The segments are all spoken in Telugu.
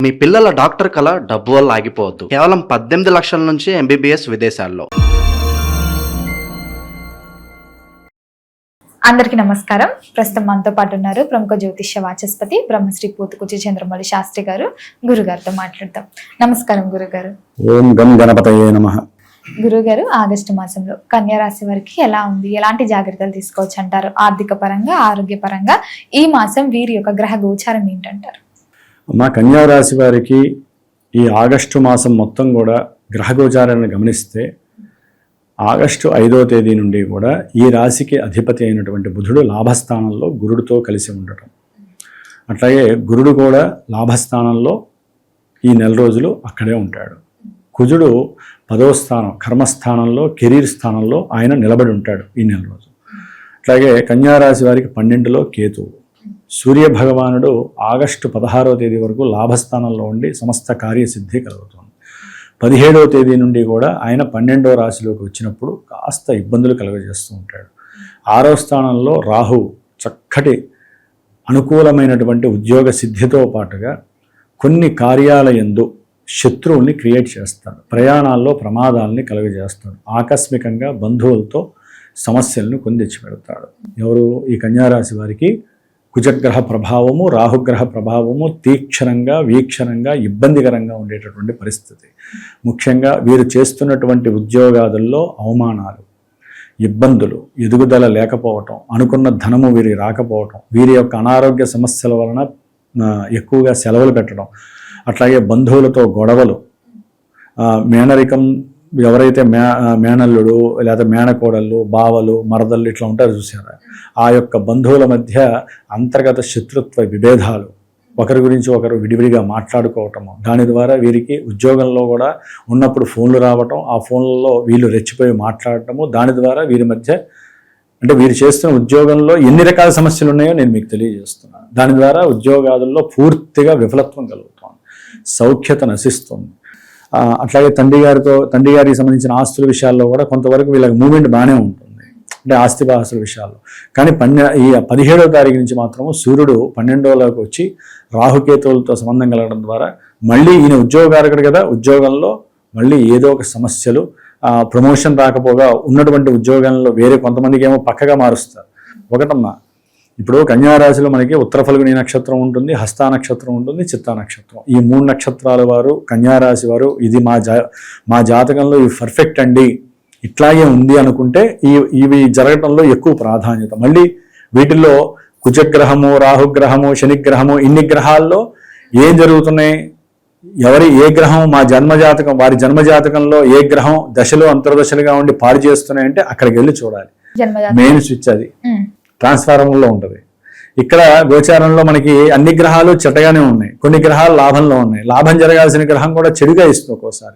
మీ పిల్లల డాక్టర్ కళ డబ్బు వల్ల ఆగిపోవద్దు. కేవలం 18 లక్షల నుంచి MBBS విదేశాల్లో. అందరికీ నమస్కారం. ప్రస్తుతం మనతో పాటు ఉన్నారు ప్రముఖ జ్యోతిష్య వాచస్పతి బ్రహ్మశ్రీ పూతుకుచి చంద్రమౌళి శాస్త్రి గారు. గురుగారితో మాట్లాడతాం. నమస్కారం గురుగారు. ఓం గం గణపతయే నమః. గురుగారు, ఆగస్టు మాసంలో కన్యా రాశి వారికి ఎలా ఉంది, ఎలాంటి జాగ్రత్తలు తీసుకోవచ్చు అంటారు? ఆర్థిక పరంగా, ఆరోగ్య పరంగా ఈ మాసం వీరి యొక్క గ్రహ గోచారం ఏంటంటారు? మా కన్యా రాశి వారికి ఈ ఆగస్టు మాసం మొత్తం కూడా గ్రహ గోచారాన్ని గమనిస్తే ఆగస్టు 5వ తేదీ నుండి కూడా ఈ రాశికి అధిపతి అయినటువంటి బుధుడు లాభస్థానంలో గురుడితో కలిసి ఉండటం, అట్లాగే గురుడు కూడా లాభస్థానంలో ఈ నెల రోజులు అక్కడే ఉంటాడు. కుజుడు 10వ స్థానం కర్మస్థానంలో కెరీర్ స్థానంలో ఆయన నిలబడి ఉంటాడు ఈ నెల రోజు. అట్లాగే కన్యా రాశి వారికి 12లో కేతువు. సూర్య భగవానుడు ఆగస్టు 16వ తేదీ వరకు లాభస్థానంలో ఉండి సమస్త కార్యసిద్ధి కలుగుతుంది. 17వ తేదీ నుండి కూడా ఆయన 12వ రాశిలోకి వచ్చినప్పుడు కాస్త ఇబ్బందులు కలుగజేస్తూ ఉంటాడు. 6వ స్థానంలో రాహు చక్కటి అనుకూలమైనటువంటి ఉద్యోగ సిద్ధితో పాటుగా కొన్ని కార్యాలయందు శత్రువుల్ని క్రియేట్ చేస్తాడు. ప్రయాణాల్లో ప్రమాదాలని కలుగజేస్తాడు. ఆకస్మికంగా బంధువులతో సమస్యలను కొని తెచ్చిపెడతాడు. ఎవరు? ఈ కన్యారాశి వారికి కుజగ్రహ ప్రభావము, రాహుగ్రహ ప్రభావము తీక్షణంగా వీక్షణంగా ఇబ్బందికరంగా ఉండేటటువంటి పరిస్థితి. ముఖ్యంగా వీరు చేస్తున్నటువంటి ఉద్యోగాదుల్లో అవమానాలు, ఇబ్బందులు, ఎదుగుదల లేకపోవటం, అనుకున్న ధనము వీరి రాకపోవటం, వీరి యొక్క అనారోగ్య సమస్యల వలన ఎక్కువగా సెలవులు పెట్టడం, అట్లాగే బంధువులతో గొడవలు, మేనరికం ఎవరైతే మేనల్లుడు లేదా మేనకోడళ్ళు, బావలు, మరదళ్ళు ఇట్లా ఉంటారు చూసారా, ఆ యొక్క బంధువుల మధ్య అంతర్గత శత్రుత్వ విభేదాలు, ఒకరి గురించి ఒకరు విడివిడిగా మాట్లాడుకోవటము, దాని ద్వారా వీరికి ఉద్యోగంలో కూడా ఉన్నప్పుడు ఫోన్లు రావటం, ఆ ఫోన్లలో వీళ్ళు రెచ్చిపోయి మాట్లాడటము, దాని ద్వారా వీరి మధ్య అంటే వీరు చేస్తున్న ఉద్యోగంలో ఎన్ని రకాల సమస్యలు ఉన్నాయో నేను మీకు తెలియజేస్తున్నాను. దాని ద్వారా ఉద్యోగాదుల్లో పూర్తిగా విఫలత్వం కలుగుతుంది, సౌఖ్యత నశిస్తుంది. అట్లాగే తండ్రి గారికి సంబంధించిన ఆస్తుల విషయాల్లో కూడా కొంతవరకు వీళ్ళకి మూమెంట్ బాగానే ఉంటుంది, అంటే ఆస్తిపాస్తుల విషయాల్లో. కానీ ఈ 17వ తారీఖు నుంచి మాత్రము సూర్యుడు 12వలోకి వచ్చి రాహుకేతువులతో సంబంధం కలగడం ద్వారా మళ్ళీ ఈయన ఉద్యోగారకుడు కదా, ఉద్యోగంలో మళ్ళీ ఏదో ఒక సమస్యలు, ప్రమోషన్ రాకపోగా ఉన్నటువంటి ఉద్యోగంలో వేరే కొంతమందికి ఏమో పక్కగా మారుస్తారు. ఒకటమ్మా, ఇప్పుడు కన్యారాశిలో మనకి ఉత్తర ఫల్గుని నక్షత్రం ఉంటుంది, హస్త నక్షత్రం ఉంటుంది, చిత్తా నక్షత్రం. ఈ 3 నక్షత్రాల వారు కన్యారాశి వారు ఇది మా జాతకంలో ఇవి పర్ఫెక్ట్ అండి, ఇట్లాగే ఉంది అనుకుంటే ఇవి జరగటంలో ఎక్కువ ప్రాధాన్యత. మళ్ళీ వీటిల్లో కుజగ్రహము, రాహుగ్రహము, శనిగ్రహము, ఇన్ని గ్రహాల్లో ఏం జరుగుతున్నాయి, ఏ గ్రహం వారి జన్మజాతకంలో ఏ గ్రహం దశలు అంతర్దశలుగా ఉండి పాడు చేస్తున్నాయంటే అక్కడికి వెళ్ళి చూడాలి. మెయిన్ స్విచ్ అది ట్రాన్స్ఫార్మర్లో ఉంటుంది. ఇక్కడ గోచారంలో మనకి అన్ని గ్రహాలు చెడ్డగానే ఉన్నాయి, కొన్ని గ్రహాలు లాభంలో ఉన్నాయి. లాభం జరగాల్సిన గ్రహం కూడా చెడుగా ఇస్తుంది ఒక్కోసారి.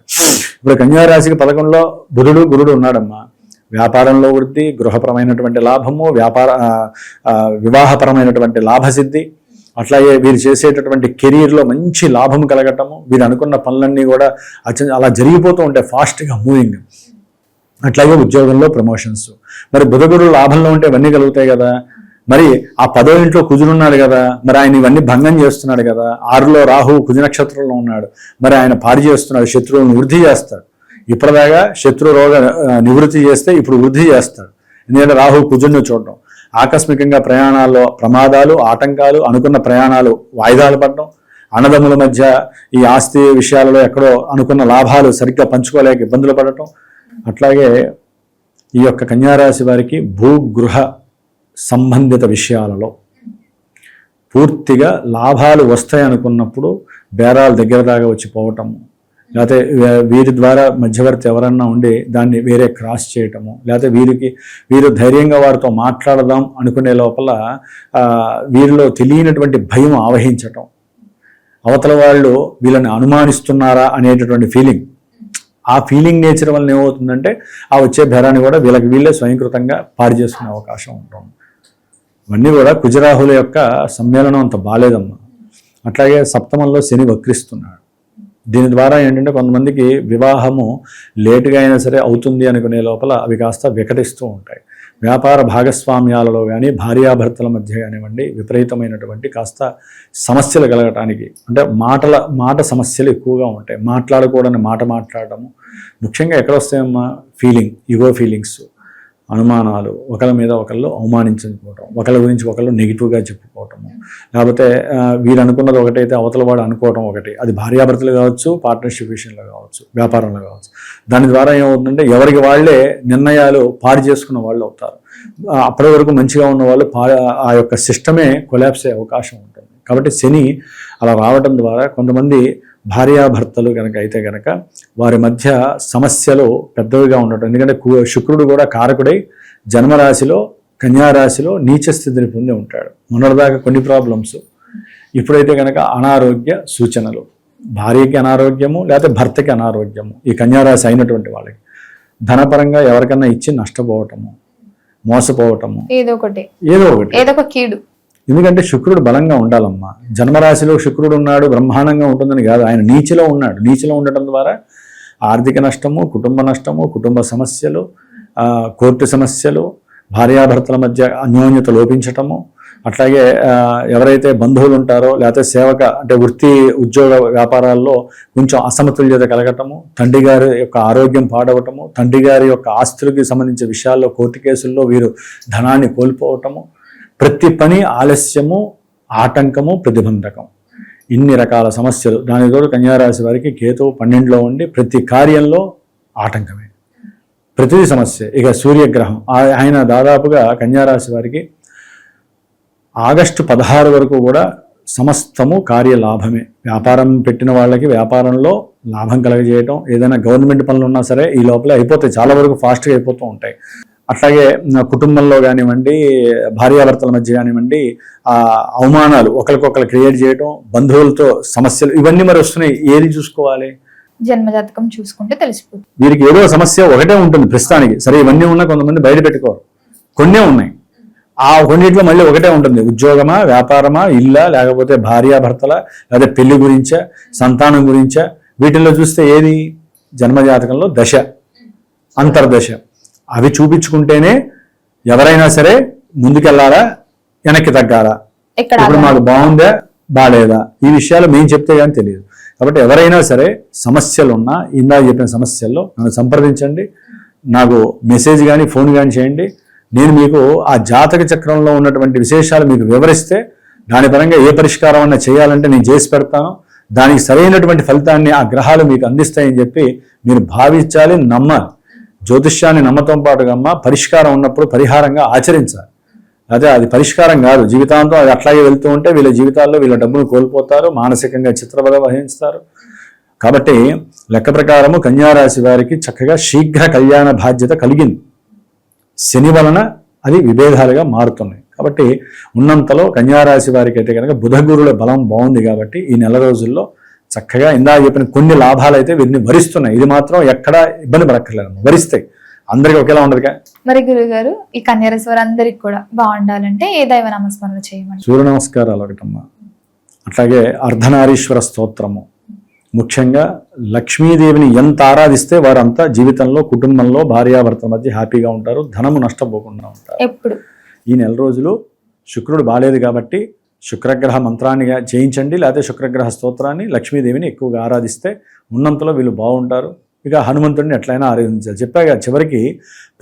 ఇప్పుడు కన్యారాశికి 11లో బుధుడు, గురుడు ఉన్నాడమ్మా. వ్యాపారంలో వృద్ధి, గృహపరమైనటువంటి లాభము, వివాహపరమైనటువంటి లాభసిద్ధి, అట్లాగే వీరు చేసేటటువంటి కెరీర్లో మంచి లాభం కలగటము, వీరు అనుకున్న పనులన్నీ కూడా అలా జరిగిపోతూ ఉంటాయి, ఫాస్ట్గా మూవింగ్. అట్లాగే ఉద్యోగంలో ప్రమోషన్స్. మరి బుధగురు లాభంలో ఉంటే ఇవన్నీ కలుగుతాయి కదా. మరి ఆ 10వ ఇంట్లో కుజుడున్నాడు కదా, మరి ఆయన ఇవన్నీ భంగం చేస్తున్నాడు కదా. 6లో రాహు కుజ నక్షత్రంలో ఉన్నాడు, మరి ఆయన పాడు చేస్తున్నాడు, శత్రువులను వృద్ధి చేస్తాడు. ఇప్పటిదాకా శత్రు రోగ నివృత్తి చేస్తే ఇప్పుడు వృద్ధి చేస్తాడు. ఎందుకంటే రాహు కుజుడిని చూడడం, ఆకస్మికంగా ప్రయాణాల్లో ప్రమాదాలు, ఆటంకాలు, అనుకున్న ప్రయాణాలు వాయిదాలు పడడం, అన్నదమ్ముల మధ్య ఈ ఆస్తి విషయాలలో ఎక్కడో అనుకున్న లాభాలు సరిగ్గా పంచుకోలేక ఇబ్బందులు పడటం. అట్లాగే ఈ యొక్క కన్యారాశి వారికి భూగృహ సంబంధిత విషయాలలో పూర్తిగా లాభాలు వస్తాయి అనుకున్నప్పుడు బేరాలు దగ్గర దాకా వచ్చి పోవటము, లేకపోతే వీరి ద్వారా మధ్యవర్తి ఎవరన్నా ఉండి దాన్ని వేరే క్రాస్ చేయటము, లేకపోతే వీరు ధైర్యంగా వారితో మాట్లాడదాం అనుకునే లోపల వీరిలో తెలియనటువంటి భయం ఆవహించటం, అవతల వాళ్ళు వీళ్ళని అనుమానిస్తున్నారా అనేటటువంటి ఫీలింగ్. ఆ ఫీలింగ్ నేచర్ వల్ల ఏమవుతుందంటే ఆ వచ్చే బేరాన్ని కూడా వీళ్ళే స్వయంకృతంగా పాడు చేసుకునే అవకాశం ఉంటుంది. ఇవన్నీ కూడా కుజరాహుల యొక్క సమ్మేళనం అంత బాలేదమ్మా. అట్లాగే సప్తమంలో శని వక్రిస్తున్నాడు. దీని ద్వారా ఏంటంటే కొంతమందికి వివాహము లేటుగా అయినా సరే అవుతుంది అనుకునే లోపల అవి కాస్త వికటిస్తూ ఉంటాయి. వ్యాపార భాగస్వామ్యాలలో కానీ భార్యాభర్తల మధ్య కానివ్వండి విపరీతమైనటువంటి కాస్త సమస్యలు కలగటానికి, అంటే మాట సమస్యలు ఎక్కువగా ఉంటాయి. మాట్లాడకూడని మాట మాట్లాడటము, ముఖ్యంగా ఎక్కడ వస్తాయమ్మా, ఈగో ఫీలింగ్స్, అనుమానాలు, ఒకరి మీద ఒకళ్ళు అవమానించుకోవటం, ఒకరి గురించి ఒకళ్ళు నెగిటివ్గా చెప్పుకోవటము, లేకపోతే వీరు అనుకున్నది ఒకటైతే అవతల వాడు అనుకోవటం ఒకటి. అది భార్యాభర్తలు కావచ్చు, పార్ట్నర్షిప్ విషయంలో కావచ్చు, వ్యాపారంలో కావచ్చు. దాని ద్వారా ఏమవుతుందంటే ఎవరికి వాళ్ళే నిర్ణయాలు పాడు చేసుకున్న వాళ్ళు అవుతారు. అప్పటి వరకు మంచిగా ఉన్న వాళ్ళు ఆ యొక్క సిస్టమే కొలాప్స్ అయ్యే అవకాశం ఉంటుంది. కాబట్టి శని అలా రావడం ద్వారా కొంతమంది భార్యాభర్తలు కనుక అయితే కనుక వారి మధ్య సమస్యలు పెద్దవిగా ఉండటం. ఎందుకంటే శుక్రుడు కూడా కారకుడై జన్మరాశిలో కన్యారాశిలో నీచ స్థితిని పొంది ఉంటాడు. మొన్నటిదాకా కొన్ని ప్రాబ్లమ్స్, ఇప్పుడైతే కనుక అనారోగ్య సూచనలు, భార్యకి అనారోగ్యము లేకపోతే భర్తకి అనారోగ్యము, ఈ కన్యారాశి అయినటువంటి వాళ్ళకి ధనపరంగా ఎవరికన్నా ఇచ్చి నష్టపోవటము, మోసపోవటము, ఏదో ఒక కీడు. ఎందుకంటే శుక్రుడు బలంగా ఉండాలమ్మా. జన్మరాశిలో శుక్రుడు ఉన్నాడు బ్రహ్మాండంగా ఉంటుందని కాదు, ఆయన నీచిలో ఉన్నాడు. నీచిలో ఉండటం ద్వారా ఆర్థిక నష్టము, కుటుంబ సమస్యలు, కోర్టు సమస్యలు, భార్యాభర్తల మధ్య అన్యోన్యత లోపించటము, అట్లాగే ఎవరైతే బంధువులు ఉంటారో లేకపోతే అంటే వృత్తి ఉద్యోగ వ్యాపారాల్లో కొంచెం అసమతుల్యత కలగటము, తండ్రి గారి యొక్క ఆరోగ్యం పాడవటము, తండ్రి గారి యొక్క ఆస్తులకి సంబంధించిన విషయాల్లో కోర్టు కేసుల్లో వీరు ధనాన్ని కోల్పోవటము, ప్రతి పని ఆలస్యము, ఆటంకము, ప్రతిబంధకం, ఇన్ని రకాల సమస్యలు. దాని తోడు కన్యారాశి వారికి కేతువు 12లో ఉండి ప్రతి కార్యంలో ఆటంకమే, ప్రతిదీ సమస్య. ఇక సూర్యగ్రహం ఆయన దాదాపుగా కన్యారాశి వారికి ఆగస్టు 16 వరకు కూడా సమస్తము కార్యలాభమే. వ్యాపారం పెట్టిన వాళ్ళకి వ్యాపారంలో లాభం కలగజేయటం, ఏదైనా గవర్నమెంట్ పనులు ఉన్నా సరే ఈ లోపల అయిపోతాయి, చాలా వరకు ఫాస్ట్గా అయిపోతూ ఉంటాయి. అట్లాగే కుటుంబంలో కానివ్వండి, భార్యాభర్తల మధ్య కానివ్వండి అవమానాలు ఒకరికొకరు క్రియేట్ చేయడం, బంధువులతో సమస్యలు, ఇవన్నీ మరి వస్తున్నాయి. ఏది చూసుకోవాలి? జన్మజాతకం చూసుకుంటే తెలిసిపోతుంది. వీరికి ఏదో సమస్య ఒకటే ఉంటుంది ప్రస్తుతానికి. సరే ఇవన్నీ ఉన్నా కొంతమంది బయట పెట్టుకోరు, కొన్నే ఉన్నాయి. ఆ కొన్నిట్లో మళ్ళీ ఒకటే ఉంటుంది. ఉద్యోగమా, వ్యాపారమా, ఇల్లా, లేకపోతే భార్యాభర్తల, లేదా పెళ్లి గురించా, సంతానం గురించా, వీటిల్లో చూస్తే ఏది జన్మజాతకంలో దశ, అంతర్దశ, అవి చూపించుకుంటేనే ఎవరైనా సరే ముందుకెళ్లాలా, వెనక్కి తగ్గాలా, ఇప్పుడు మాకు బాగుందా బాగాలేదా, ఈ విషయాలు మేము చెప్తే కానీ తెలియదు. కాబట్టి ఎవరైనా సరే సమస్యలున్నా, ఇందాక చెప్పిన సమస్యల్లో నన్ను సంప్రదించండి, నాకు మెసేజ్ కానీ ఫోన్ కానీ చేయండి. నేను మీకు ఆ జాతక చక్రంలో ఉన్నటువంటి విశేషాలు మీకు వివరిస్తే దాని పరంగా ఏ పరిష్కారం అన్నా చేయాలంటే నేను చేసి పెడతాను. దానికి సరైనటువంటి ఫలితాన్ని ఆ గ్రహాలు మీకు అందిస్తాయని చెప్పి మీరు భావించాలి, నమ్మాలి. జ్యోతిష్యాన్ని నమ్మతం పాటుగా పరిష్కారం ఉన్నప్పుడు పరిహారంగా ఆచరించాలి. అదే అది పరిష్కారం కాదు, జీవితాంతం అది అట్లాగే వెళ్తూ ఉంటే వీళ్ళ జీవితాల్లో వీళ్ళ డబ్బును కోల్పోతారు, మానసికంగా చిత్రబద వహిస్తారు. కాబట్టి లెక్క ప్రకారము కన్యారాశి వారికి చక్కగా శీఘ్ర కళ్యాణ బాధ్యత కలిగింది. శని వలన అది విభేదాలుగా మారుతున్నాయి. కాబట్టి ఉన్నంతలో కన్యారాశి వారికి అయితే కనుక బుధగురుల బలం బాగుంది. కాబట్టి ఈ నెల రోజుల్లో చక్కగా ఇందాక చెప్పిన కొన్ని లాభాలు అయితే వీరిని వరిస్తున్నాయి. ఇది మాత్రం ఎక్కడా ఇబ్బంది పడక్కర్లేదు, వరిస్తాయి. అందరికీ ఒకేలా ఉండదుగా. మరి గురువు గారు, ఈ కన్యారాశి వారందరికీ కూడా బాగుండాలంటే ఏ దైవ నామస్మరణ చేయమని? సూర్య నమస్కారాలు ఒకటమ్మా, అట్లాగే అర్ధనారీశ్వర స్తోత్రము, ముఖ్యంగా లక్ష్మీదేవిని ఎంత ఆరాధిస్తే వారంతా జీవితంలో, కుటుంబంలో, భార్యాభర్తల మధ్య హ్యాపీగా ఉంటారు, ధనము నష్టపోకుండా ఉంటారు. ఎప్పుడు ఈ నెల రోజులు శుక్రుడు బాలేదు కాబట్టి శుక్రగ్రహ మంత్రాన్ని చేయించండి, లేకపోతే శుక్రగ్రహ స్తోత్రాన్ని, లక్ష్మీదేవిని ఎక్కువగా ఆరాధిస్తే ఉన్నంతలో వీళ్ళు బాగుంటారు. ఇక హనుమంతుడిని ఎట్లయినా ఆరాధించాలి. చెప్పాక చివరికి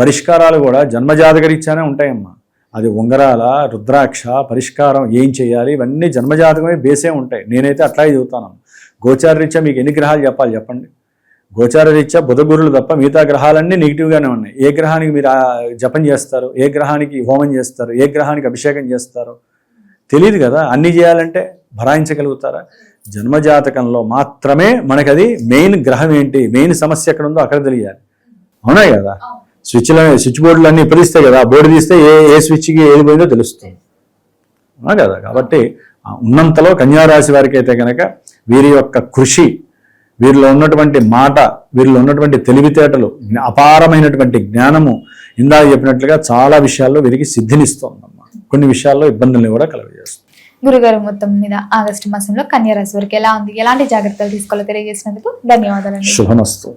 పరిష్కారాలు కూడా జన్మజాతకరీత్యానే ఉంటాయమ్మా. అది ఉంగరాల, రుద్రాక్ష, పరిష్కారం ఏం చేయాలి, ఇవన్నీ జన్మజాతకమే బేసే ఉంటాయి. నేనైతే అట్లాగే చెబుతాను. గోచార రీత్యా మీకు ఎన్ని గ్రహాలు చెప్పాలి చెప్పండి? గోచార రీత్యా బుధగురులు తప్ప మిగతా గ్రహాలన్నీ నెగిటివ్గానే ఉన్నాయి. ఏ గ్రహానికి మీరు జపం చేస్తారు, ఏ గ్రహానికి హోమం చేస్తారు, ఏ గ్రహానికి అభిషేకం చేస్తారు తెలియదు కదా. అన్నీ చేయాలంటే భరాయించగలుగుతారా? జన్మజాతకంలో మాత్రమే మనకది మెయిన్ గ్రహం ఏంటి, మెయిన్ సమస్య ఎక్కడ ఉందో అక్కడ తెలియాలి. అవునా కదా? స్విచ్ బోర్డులు అన్నీ పిలిస్తాయి కదా, బోర్డు తీస్తే ఏ స్విచ్కి ఏది పోయిందో తెలుస్తుంది. అవునా కదా? కాబట్టి ఉన్నంతలో కన్యారాశి వారికి అయితే కనుక వీరి యొక్క కృషి, వీరిలో ఉన్నటువంటి మాట, వీరిలో ఉన్నటువంటి తెలివితేటలు, అపారమైనటువంటి జ్ఞానము ఇందాక చెప్పినట్లుగా చాలా విషయాల్లో వీరికి సిద్ధినిస్తోందమ్మా. కొన్ని విషయాల్లో ఇబ్బందుల్ని కూడా కలుగజేస్తుంది. గురుగారు, మొత్తం మీద ఆగస్టు మాసంలో కన్యారాశి వారికి ఎలా ఉంది, ఎలాంటి జాగ్రత్తలు తీసుకోవాలో తెలియజేసినందుకు ధన్యవాదాలు. శుభమస్తు.